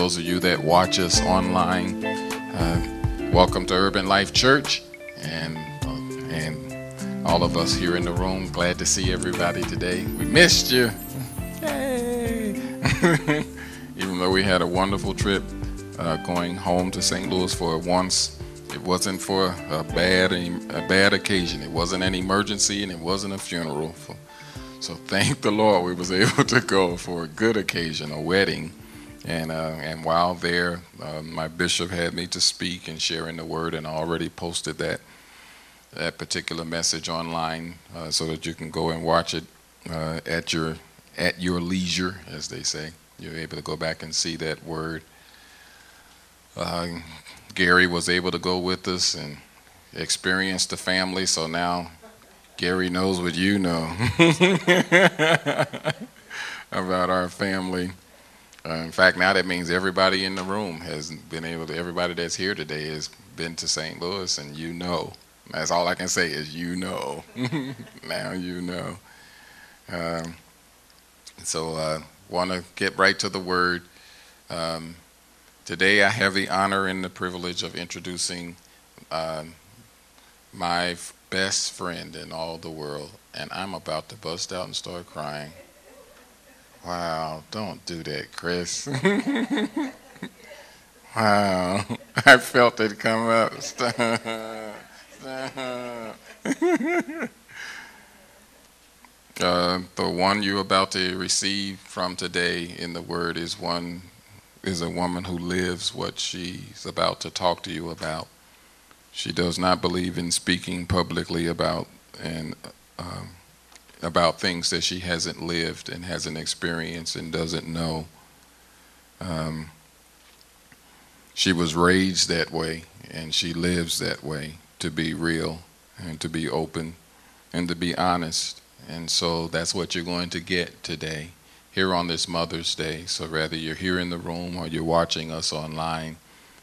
those of you that watch us online, welcome to Urban Life Church, and all of us here in the room. Glad to see everybody today. We missed you. Yay! Even though we had a wonderful trip going home to St. Louis for once, it wasn't for a bad occasion. It wasn't an emergency, and it wasn't a funeral. So thank the Lord we was able to go for a good occasion, a wedding. And while there, my bishop had me to speak and sharing the word, and I already posted that particular message online so that you can go and watch it at your leisure, as they say. You're able to go back and see that word. Gary was able to go with us and experience the family, so now Gary knows what you know about our family. In fact, now that means everybody in the room has been able to, everybody that's here today has been to St. Louis, and you know. That's all I can say is you know. Now you know. So want to get right to the word. Today I have the honor and the privilege of introducing my best friend in all the world, and I'm about to bust out and start crying. Wow, don't do that, Chris. Wow, I felt it come up. Stop. The one you're about to receive from today in the word is a woman who lives what she's about to talk to you about. She does not believe in speaking publicly about things that she hasn't lived and hasn't experienced and doesn't know. She was raised that way, and she lives that way, to be real and to be open and to be honest. And so that's what you're going to get today here on this Mother's Day. So whether you're here in the room or you're watching us online,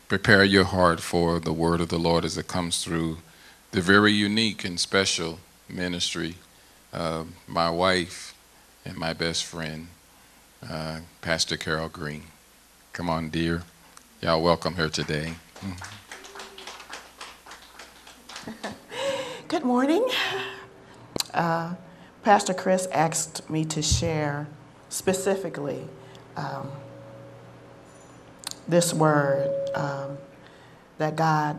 prepare your heart for the word of the Lord as it comes through the very unique and special ministry of my wife and my best friend, Pastor Carol Green. Come on, dear. Y'all welcome her today. Good morning. Pastor Chris asked me to share specifically this word that God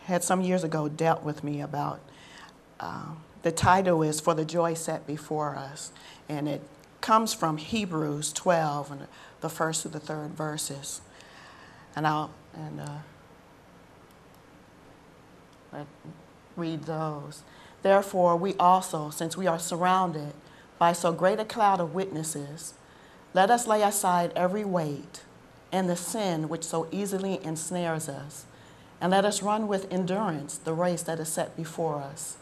had some years ago dealt with me about. The title is For the Joy Set Before Us, and it comes from Hebrews 12 and the first to the third verses. And I'll read those. Therefore, we also, since we are surrounded by so great a cloud of witnesses, let us lay aside every weight and the sin which so easily ensnares us, and let us run with endurance the race that is set before us,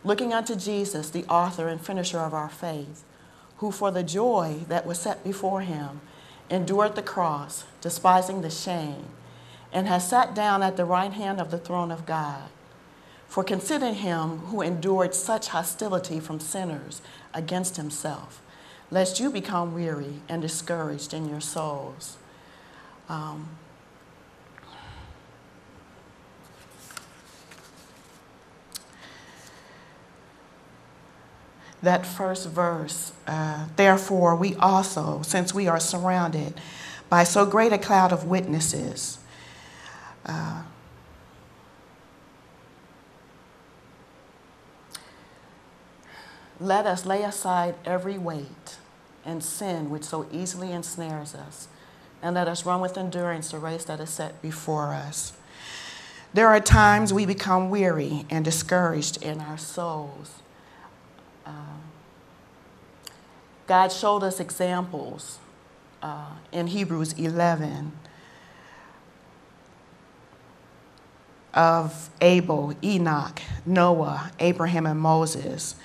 looking unto Jesus, the author and finisher of our faith, who for the joy that was set before him endured the cross, despising the shame, and has sat down at the right hand of the throne of God. For consider him who endured such hostility from sinners against himself, lest you become weary and discouraged in your souls. That first verse, therefore we also, since we are surrounded by so great a cloud of witnesses, let us lay aside every weight and sin which so easily ensnares us, and let us run with endurance the race that is set before us. There are times we become weary and discouraged in our souls. God showed us examples in Hebrews 11 of Abel, Enoch, Noah, Abraham, and Moses,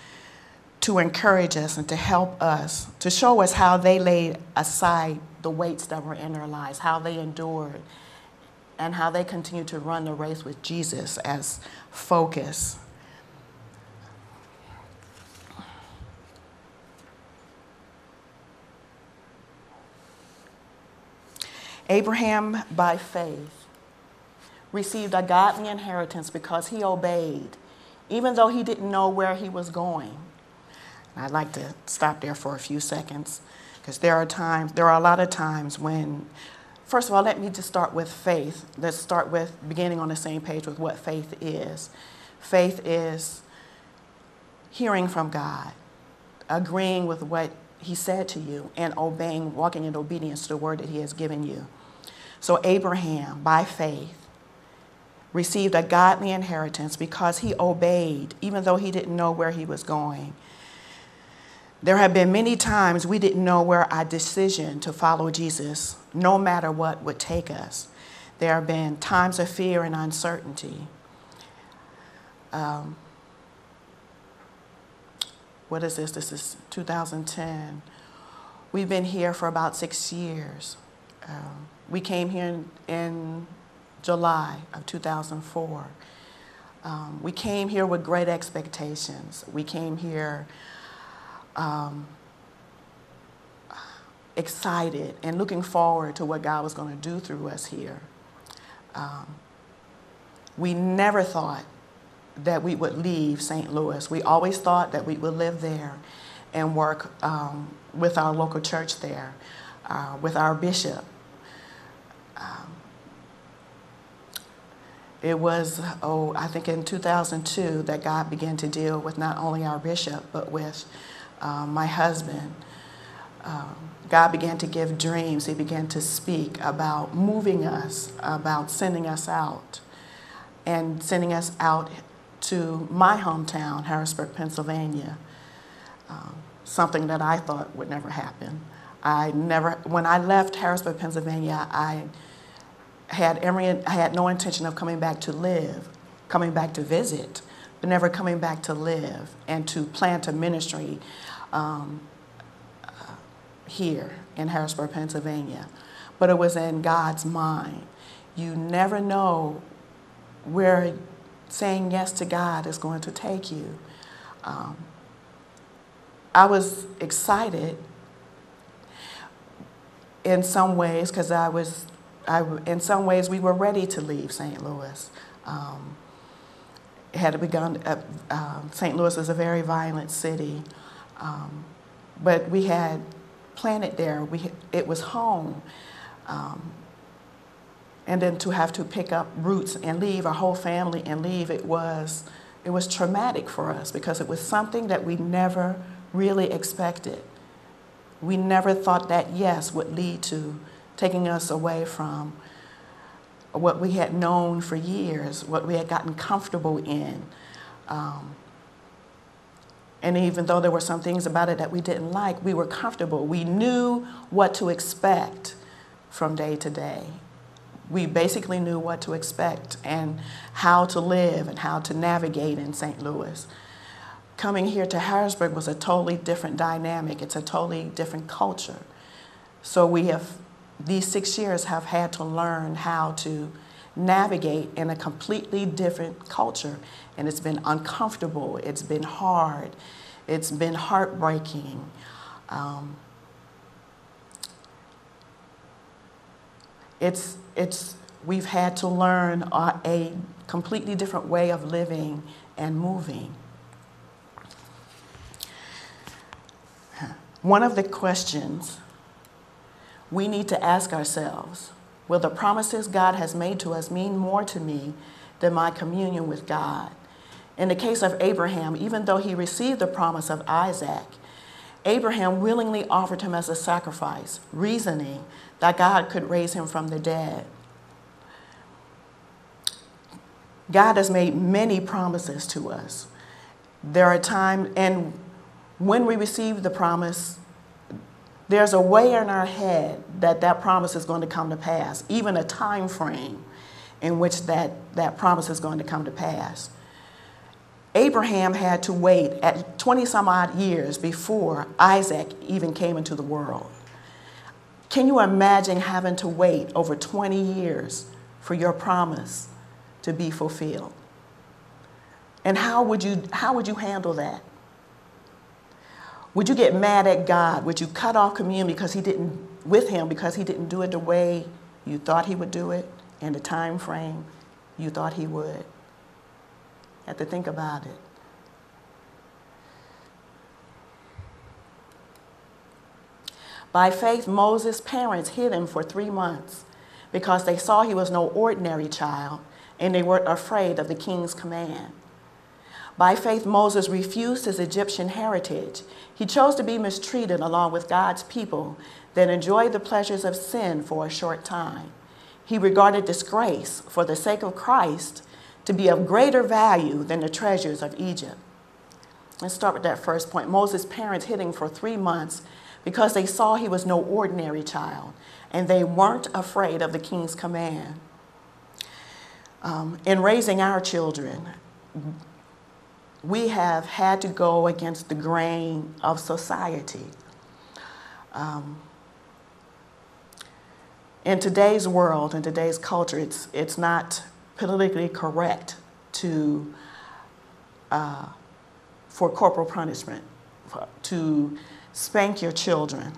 to encourage us and to help us, to show us how they laid aside the weights that were in their lives, how they endured, and how they continued to run the race with Jesus as focus. Abraham, by faith, received a godly inheritance because he obeyed, even though he didn't know where he was going. I'd like to stop there for a few seconds, because there are a lot of times when, first of all, let me just start with faith. Let's start with beginning on the same page with what faith is. Faith is hearing from God, agreeing with what he said to you, and obeying, walking in obedience to the word that he has given you. So Abraham, by faith, received a godly inheritance because he obeyed, even though he didn't know where he was going. There have been many times we didn't know where our decision to follow Jesus, no matter what, would take us. There have been times of fear and uncertainty. What is this? This is 2010. We've been here for about 6 years. We came here in July of 2004. We came here with great expectations. We came here excited and looking forward to what God was going to do through us here. We never thought that we would leave St. Louis. We always thought that we would live there and work with our local church there, with our bishop. It was, I think in 2002 that God began to deal with not only our bishop, but with my husband. God began to give dreams. He began to speak about moving us, about sending us out, and sending us out to my hometown, Harrisburg, Pennsylvania, something that I thought would never happen. When I left Harrisburg, Pennsylvania, I had no intention of coming back to live, coming back to visit, but never coming back to live and to plant a ministry here in Harrisburg, Pennsylvania. But it was in God's mind. You never know where saying yes to God is going to take you. I was excited in some ways because in some ways we were ready to leave St. Louis. It had begun. St. Louis is a very violent city, but we had planted there. It was home. And then to have to pick up roots and leave our whole family and leave, it was traumatic for us because it was something that we never really expected. We never thought that yes would lead to taking us away from what we had known for years, what we had gotten comfortable in. And even though there were some things about it that we didn't like, we were comfortable. We knew what to expect from day to day. We basically knew what to expect and how to live and how to navigate in St. Louis. Coming here to Harrisburg was a totally different dynamic. It's a totally different culture. So these 6 years have had to learn how to navigate in a completely different culture. And it's been uncomfortable. It's been hard. It's been heartbreaking. We've had to learn a completely different way of living and moving. One of the questions we need to ask ourselves, will the promises God has made to us mean more to me than my communion with God? In the case of Abraham, even though he received the promise of Isaac, Abraham willingly offered him as a sacrifice, reasoning that God could raise him from the dead. God has made many promises to us. There are times, and when we receive the promise, there's a way in our head that promise is going to come to pass, even a time frame in which that promise is going to come to pass. Abraham had to wait at 20 some odd years before Isaac even came into the world. Can you imagine having to wait over 20 years for your promise to be fulfilled? And how would you handle that? Would you get mad at God? Would you cut off communion because he didn't do it the way You thought he would do it in the time frame you thought he would. You have to think about it. By faith, Moses' parents hid him for 3 months because they saw he was no ordinary child and they were afraid of the king's command. By faith, Moses refused his Egyptian heritage. He chose to be mistreated along with God's people that enjoyed the pleasures of sin for a short time. He regarded disgrace for the sake of Christ to be of greater value than the treasures of Egypt. Let's start with that first point. Moses' parents hid him for 3 months because they saw he was no ordinary child, and they weren't afraid of the king's command. In raising our children, we have had to go against the grain of society. In today's world, in today's culture, it's not politically correct to for corporal punishment, to spank your children.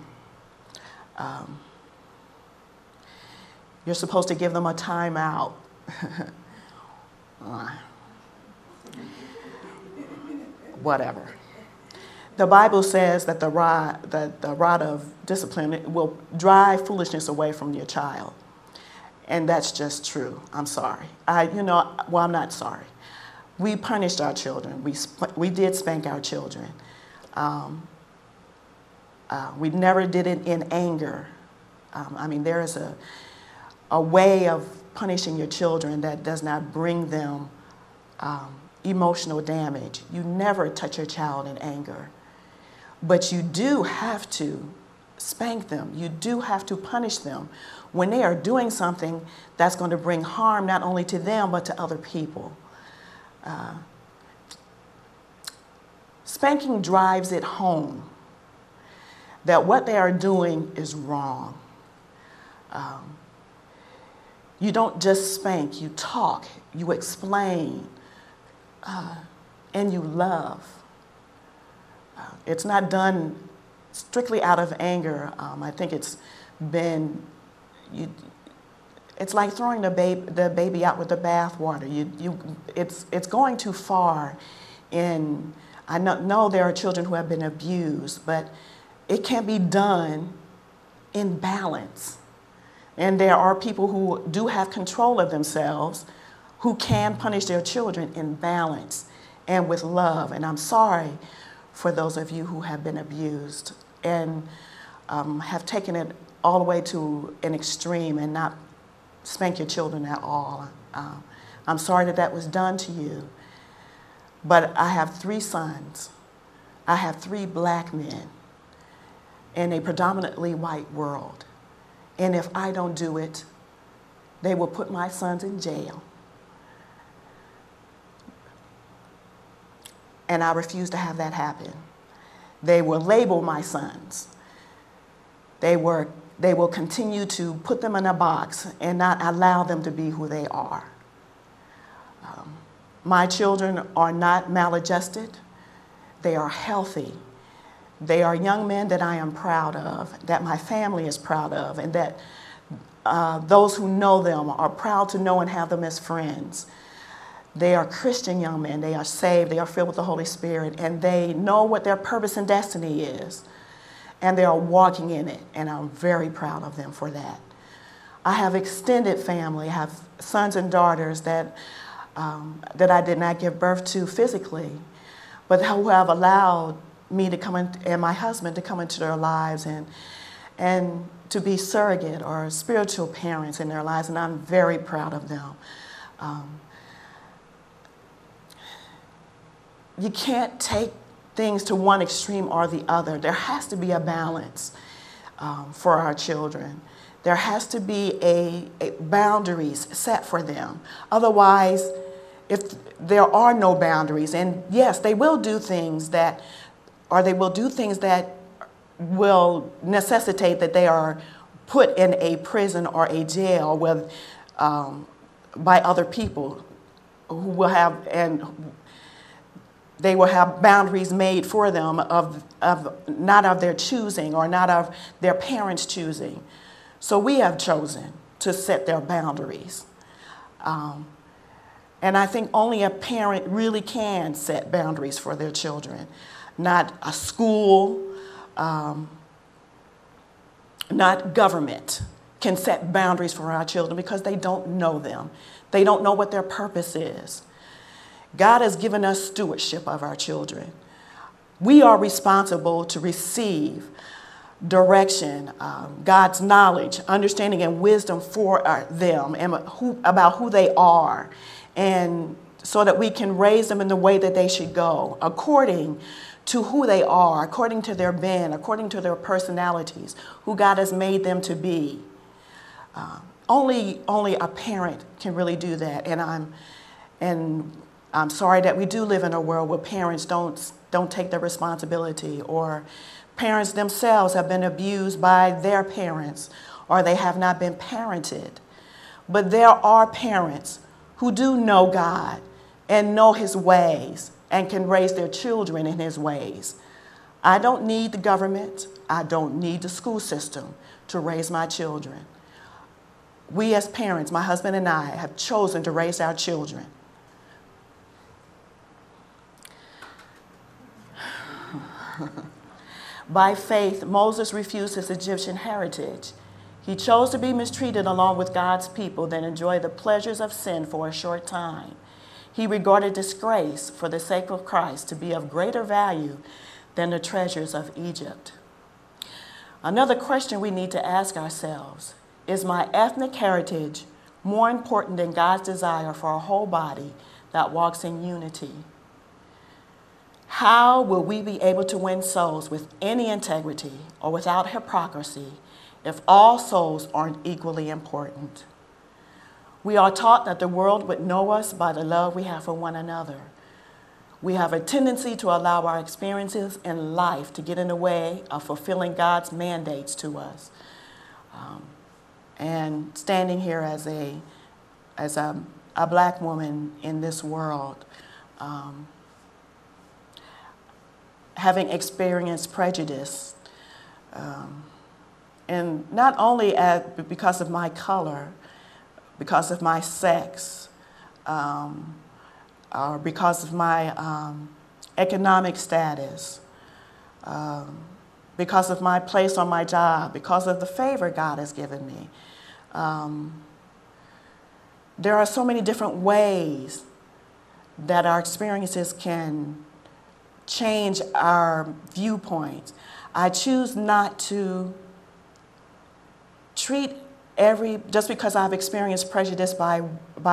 You're supposed to give them a timeout. Whatever. The Bible says that the rod of discipline will drive foolishness away from your child. And that's just true. I'm sorry. I'm not sorry. We punished our children. We did spank our children. We never did it in anger. There is a way of punishing your children that does not bring them emotional damage. You never touch your child in anger. But you do have to spank them. You do have to punish them when they are doing something that's going to bring harm not only to them but to other people. Spanking drives it home that what they are doing is wrong. You don't just spank, you talk, you explain, and you love. It's not done strictly out of anger. I think it's like throwing the baby out with the bathwater. It's going too far. I know there are children who have been abused, but it can be done in balance. And there are people who do have control of themselves who can punish their children in balance and with love. And I'm sorry for those of you who have been abused and have taken it all the way to an extreme and not spank your children at all. I'm sorry that was done to you. But I have 3 sons. I have 3 black men in a predominantly white world. And if I don't do it, they will put my sons in jail. And I refuse to have that happen. They will label my sons. They will continue to put them in a box and not allow them to be who they are. My children are not maladjusted. They are healthy. They are young men that I am proud of, that my family is proud of, and that those who know them are proud to know and have them as friends. They are Christian young men. They are saved. They are filled with the Holy Spirit, and they know what their purpose and destiny is, and they are walking in it, and I'm very proud of them for that. I have extended family. I have sons and daughters that I did not give birth to physically, but who have allowed me to come in, and my husband to come into their lives and to be surrogate or spiritual parents in their lives, and I'm very proud of them. You can't take things to one extreme or the other. There has to be a balance for our children. There has to be a boundaries set for them. Otherwise, if there are no boundaries, and yes, they will do things that will necessitate that they are put in a prison or a jail with, by other people who will have, and they will have boundaries made for them of not of their choosing or not of their parents' choosing. So we have chosen. to set their boundaries. And I think only a parent really can set boundaries for their children, not a school, not government can set boundaries for our children because they don't know them. They don't know what their purpose is. God has given us stewardship of our children. We are responsible to receive direction, God's knowledge, understanding, and wisdom for them and about who they are, and so that we can raise them in the way that they should go, according to who they are, according to their being, according to their personalities, who God has made them to be. Only a parent can really do that, and I'm sorry that we do live in a world where parents don't take their responsibility, or parents themselves have been abused by their parents, or they have not been parented. But there are parents who do know God and know His ways and can raise their children in His ways. I don't need the government. I don't need the school system to raise my children. We as parents, my husband and I, have chosen to raise our children. By faith, Moses refused his Egyptian heritage. He chose to be mistreated along with God's people than enjoy the pleasures of sin for a short time. He regarded disgrace for the sake of Christ to be of greater value than the treasures of Egypt. Another question we need to ask ourselves: is my ethnic heritage more important than God's desire for a whole body that walks in unity? How will we be able to win souls with any integrity or without hypocrisy if all souls aren't equally important? We are taught that the world would know us by the love we have for one another. We have a tendency to allow our experiences in life to get in the way of fulfilling God's mandates to us. And standing here as a black woman in this world, having experienced prejudice, and not only because of my color, because of my sex, or because of my economic status, because of my place on my job, because of the favor God has given me. There are so many different ways that our experiences can change our viewpoints. I choose not to treat just because I've experienced prejudice by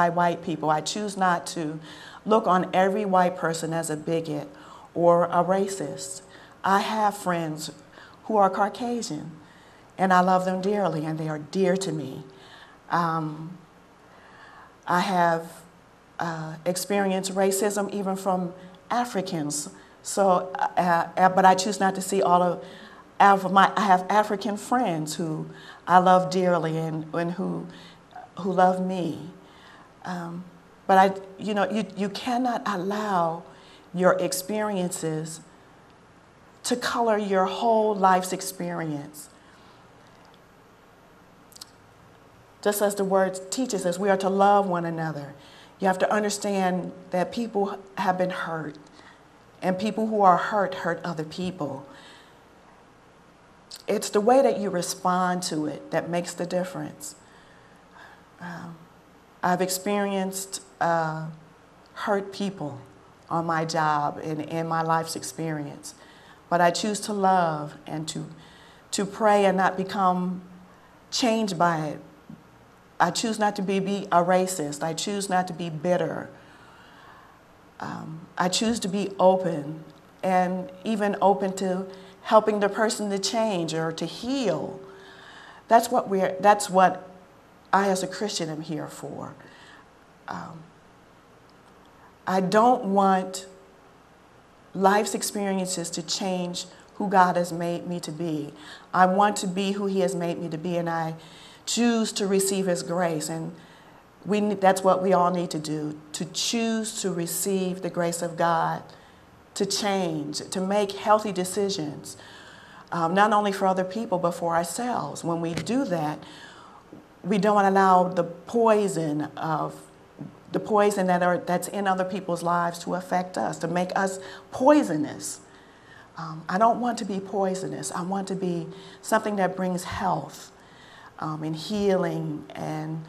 white people, I choose not to look on every white person as a bigot or a racist. I have friends who are Caucasian, and I love them dearly, and they are dear to me. I have experienced racism even from Africans. So, but I choose not to see all of I have African friends who I love dearly and who love me. But you cannot allow your experiences to color your whole life's experience. Just as the word teaches us, we are to love one another. You have to understand that people have been hurt, and people who are hurt other people. It's the way that you respond to it that makes the difference. I've experienced hurt people on my job and in my life's experience, but I choose to love and to pray and not become changed by it. I choose not to be a racist. I choose not to be bitter. I choose to be open, and even open to helping the person to change or to heal. That's what I as a Christian am here for. I don't want life's experiences to change who God has made me to be. I want to be who He has made me to be, and I choose to receive His grace. And that's what we all need to do, to choose to receive the grace of God, to change, to make healthy decisions, not only for other people, but for ourselves. When we do that, we don't allow the poison that's in other people's lives to affect us, to make us poisonous. I don't want to be poisonous. I want to be something that brings health and healing, and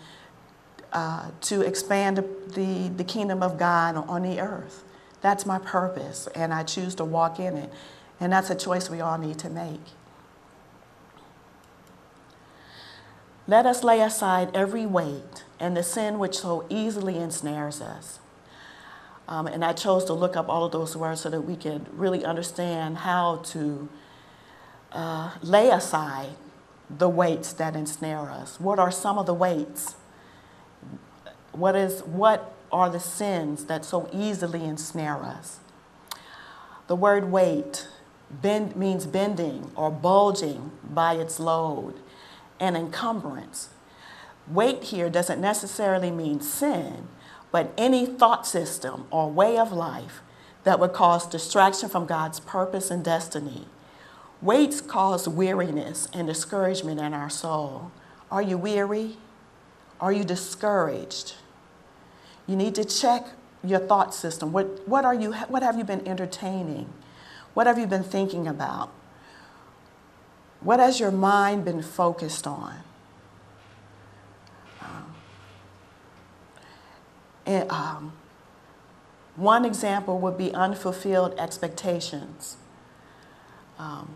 to expand the kingdom of God on the earth. That's my purpose, and I choose to walk in it. And that's a choice we all need to make. Let us lay aside every weight and the sin which so easily ensnares us. And I chose to look up all of those words so that we could really understand how to lay aside the weights that ensnare us. What are some of the weights? What are the sins that so easily ensnare us? The word weight means bending or bulging by its load, and encumbrance. Weight here doesn't necessarily mean sin, but any thought system or way of life that would cause distraction from God's purpose and destiny. Weights cause weariness and discouragement in our soul. Are you weary? Are you discouraged? You need to check your thought system. What have you been entertaining? What have you been thinking about? What has your mind been focused on? One example would be unfulfilled expectations.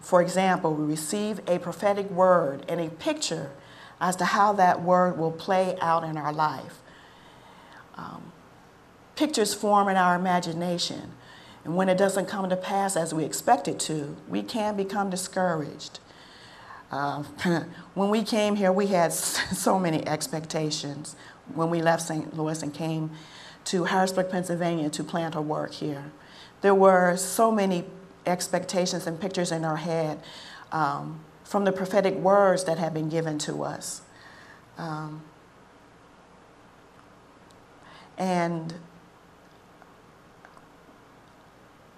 For example, we receive a prophetic word and a picture as to how that word will play out in our life. Pictures form in our imagination, and when it doesn't come to pass as we expect it to, we can become discouraged. When we came here, we had so many expectations when we left St. Louis and came to Harrisburg, Pennsylvania to plant our work here. There were so many expectations and pictures in our head from the prophetic words that had been given to us. And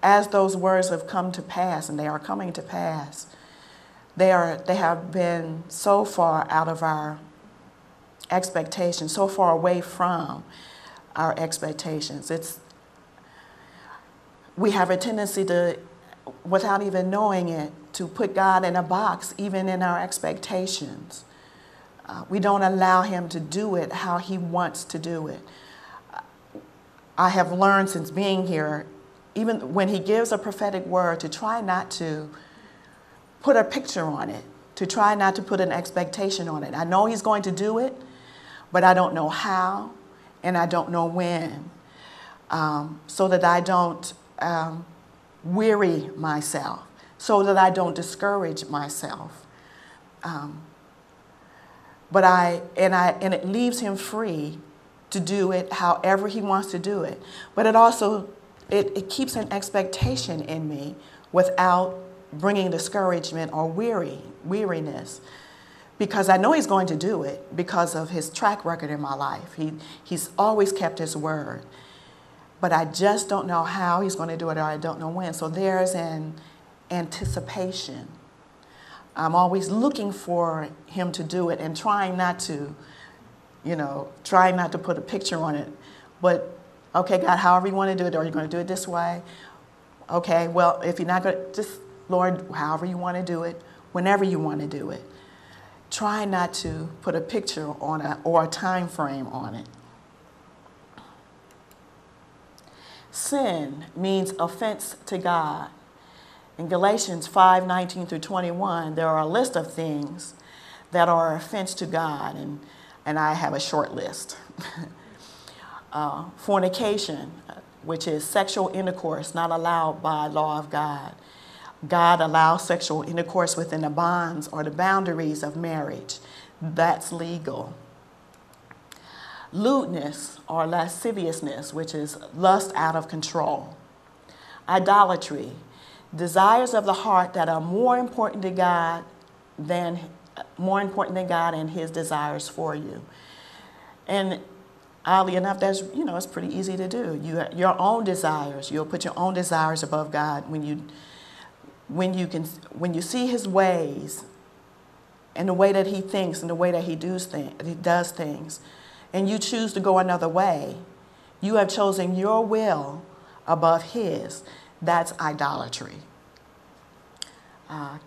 as those words have come to pass, and they are coming to pass, they have been so far out of our expectations, so far away from our expectations. We have a tendency to, without even knowing it, to put God in a box, even in our expectations. We don't allow him to do it how he wants to do it. I have learned since being here, even when he gives a prophetic word, to try not to put a picture on it, to try not to put an expectation on it. I know he's going to do it, but I don't know how, and I don't know when, so that I don't weary myself, so that I don't discourage myself. And it leaves him free to do it however he wants to do it. But it also, it keeps an expectation in me without bringing discouragement or weariness, because I know he's going to do it because of his track record in my life. He's always kept his word, but I just don't know how he's going to do it, or I don't know when. So there's an anticipation. I'm always looking for him to do it and trying not to put a picture on it. But, okay, God, however you want to do it, are you going to do it this way? Okay, well, if you're not going to, just, Lord, however you want to do it, whenever you want to do it. Try not to put a picture on it or a time frame on it. Sin means offense to God. In Galatians 5:19 through 21, there are a list of things that are an offense to God, and I have a short list. Fornication, which is sexual intercourse not allowed by law of God. God allows sexual intercourse within the bonds or the boundaries of marriage. That's legal. Lewdness or lasciviousness, which is lust out of control. Idolatry, desires of the heart that are more important to God than and his desires for you. And oddly enough, that's, it's pretty easy to do. Your own desires, you'll put your own desires above God when you see his ways and the way that he thinks and the way that he does things, and you choose to go another way, you have chosen your will above his. That's idolatry.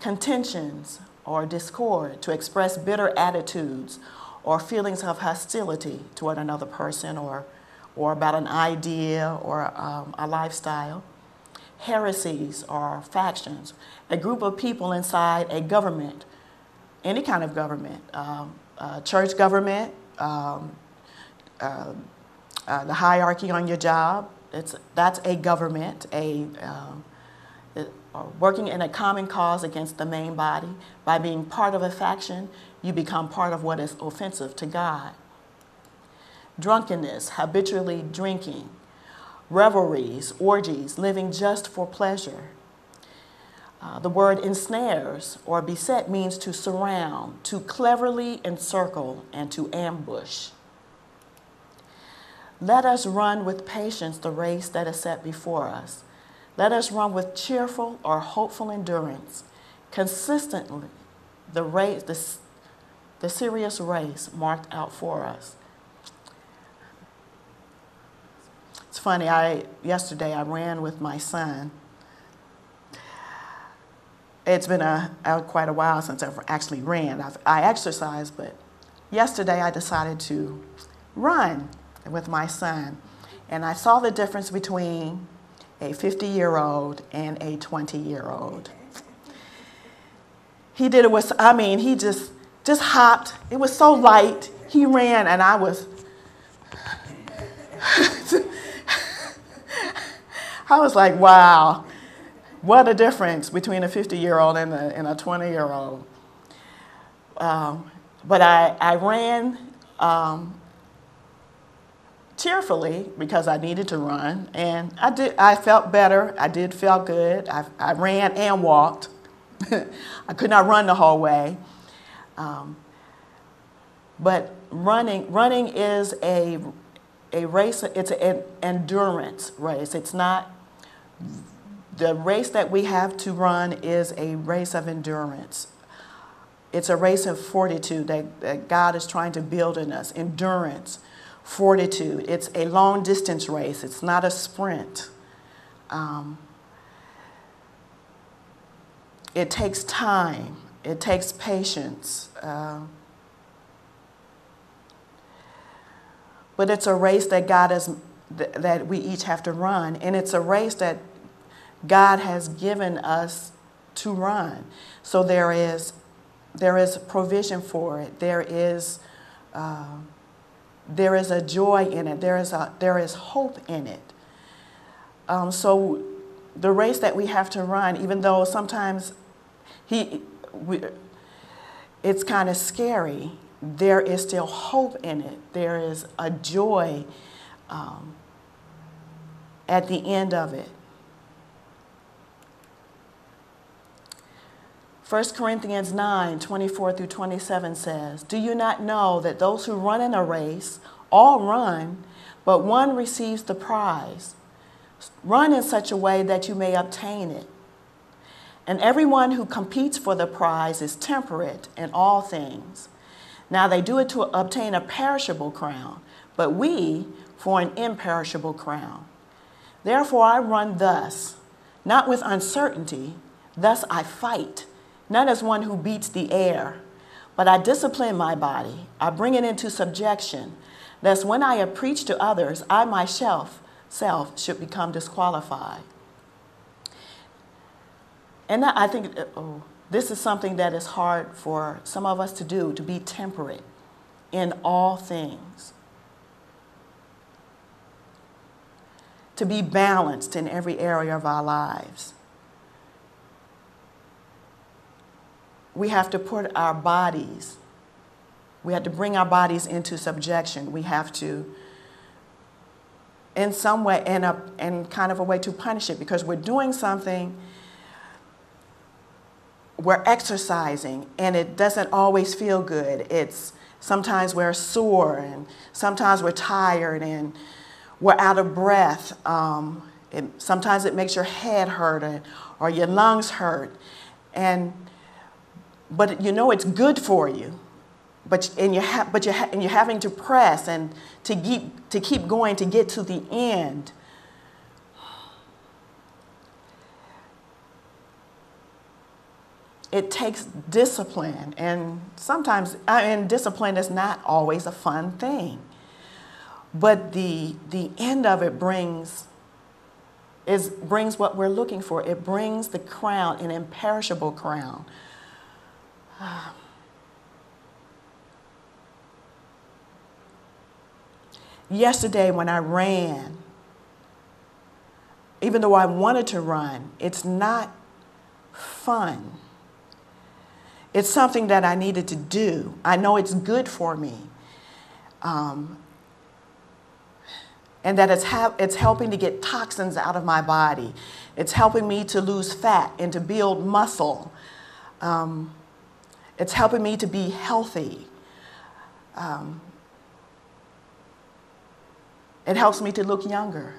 Contentions or discord, to express bitter attitudes or feelings of hostility toward another person or about an idea or a lifestyle. Heresies or factions, a group of people inside a government, any kind of government, church government, the hierarchy on your job, that's a government, working in a common cause against the main body. By being part of a faction, you become part of what is offensive to God. Drunkenness, habitually drinking. Revelries, orgies, living just for pleasure. The word ensnares or beset means to surround, to cleverly encircle, and to ambush. Let us run with patience the race that is set before us. Let us run with cheerful or hopeful endurance, consistently the serious race marked out for us. It's funny, yesterday I ran with my son. It's been quite a while since I've actually ran. I exercise, but yesterday I decided to run with my son. And I saw the difference between a 50-year-old and a 20-year-old. He did it with, he just hopped. It was so light. He ran and I was, I was like, wow, what a difference between a 50-year-old and a 20-year-old. But I ran cheerfully because I needed to run, and I felt better. I did feel good. I ran and walked. I could not run the whole way. But running is a race. It's an endurance race. It's not. The race that we have to run is a race of endurance. It's a race of fortitude that God is trying to build in us. Endurance, fortitude. It's a long distance race. It's not a sprint. It takes time. It takes patience. But it's a race that we each have to run, and it's a race that God has given us to run. So there is provision for it. There is a joy in it. There is hope in it. So the race that we have to run, even though sometimes it's kind of scary, there is still hope in it. There is a joy at the end of it. 1 Corinthians 9:24-27 says, "Do you not know that those who run in a race all run, but one receives the prize? Run in such a way that you may obtain it. And everyone who competes for the prize is temperate in all things. Now they do it to obtain a perishable crown, but we for an imperishable crown. Therefore I run thus, not with uncertainty, thus I fight, not as one who beats the air, but I discipline my body. I bring it into subjection, lest when I have preached to others, I myself should become disqualified." And I think this is something that is hard for some of us to do, to be temperate in all things, to be balanced in every area of our lives. We have to put our bodies, we have to bring our bodies into subjection. We have to, in some way, in kind of a way to punish it, because we're doing something, we're exercising, and it doesn't always feel good. Sometimes we're sore, and sometimes we're tired, and we're out of breath. Sometimes it makes your head hurt or your lungs hurt. And but you know it's good for you. And you're having to press and to keep going to get to the end. It takes discipline, and sometimes, discipline is not always a fun thing. But the end of it brings what we're looking for. It brings the crown, an imperishable crown. Yesterday when I ran, even though I wanted to run, it's not fun. It's something that I needed to do. I know it's good for me. And that it's helping to get toxins out of my body. It's helping me to lose fat and to build muscle. It's helping me to be healthy. It helps me to look younger.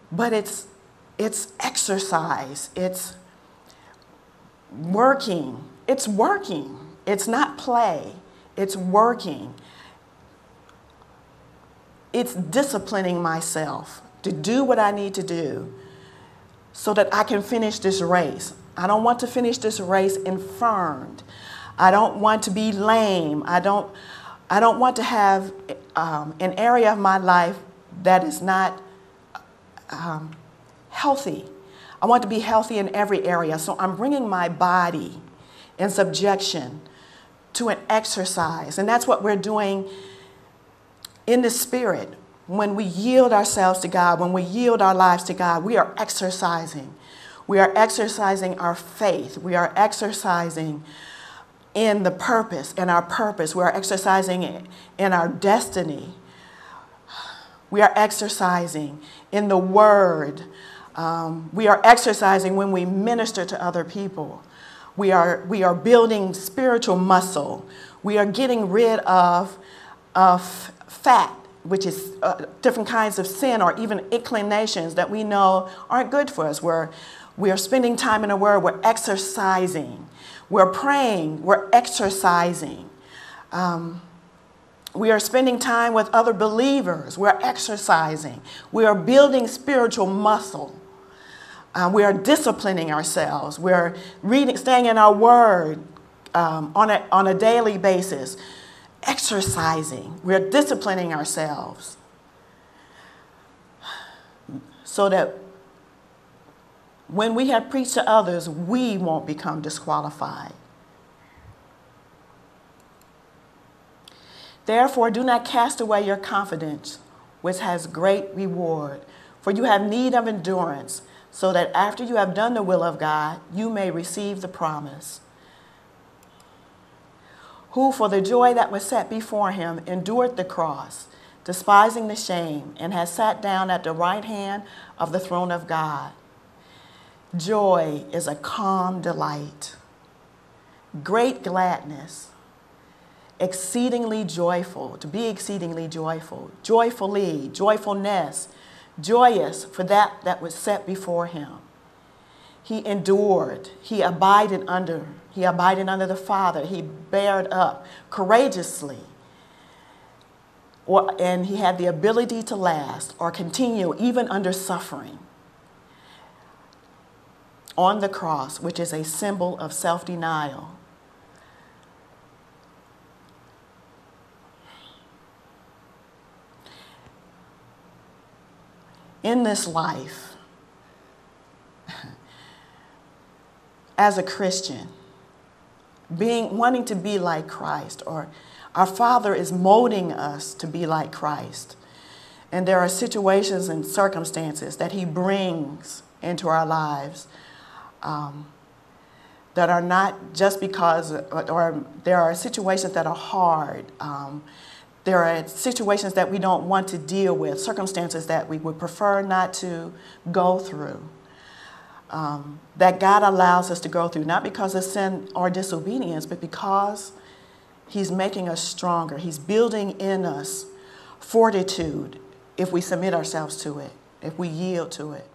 But it's exercise. It's working. It's working. It's not play. It's working. It's disciplining myself to do what I need to do so that I can finish this race. I don't want to finish this race infirmed. I don't want to be lame. I don't want to have an area of my life that is not healthy. I want to be healthy in every area. So I'm bringing my body in subjection to an exercise. And that's what we're doing in the Spirit. When we yield ourselves to God, when we yield our lives to God, we are exercising. We are exercising our faith. We are exercising in the purpose, in our purpose. We are exercising in our destiny. We are exercising in the Word. We are exercising when we minister to other people. We are building spiritual muscle. We are getting rid of fat, which is different kinds of sin or even inclinations that we know aren't good for us. We are spending time in the Word. We're exercising. We're praying. We're exercising. We are spending time with other believers. We're exercising. We are building spiritual muscle. We are disciplining ourselves. We're reading, staying in our Word on a daily basis. Exercising. We're disciplining ourselves so that when we have preached to others, we won't become disqualified. Therefore, do not cast away your confidence, which has great reward, for you have need of endurance, so that after you have done the will of God, you may receive the promise. Who for the joy that was set before him endured the cross, despising the shame, and has sat down at the right hand of the throne of God. Joy is a calm delight, great gladness, exceedingly joyful, to be exceedingly joyful, joyfully, joyfulness, joyous for that was set before him. He endured, he abided under the Father, he bared up courageously, and he had the ability to last or continue even under suffering on the cross, which is a symbol of self-denial. In this life, as a Christian, wanting to be like Christ, or our Father is molding us to be like Christ. And there are situations and circumstances that he brings into our lives that are not just because, or there are situations that are hard. There are situations that we don't want to deal with, circumstances that we would prefer not to go through, that God allows us to go through, not because of sin or disobedience, but because he's making us stronger. He's building in us fortitude if we submit ourselves to it, if we yield to it.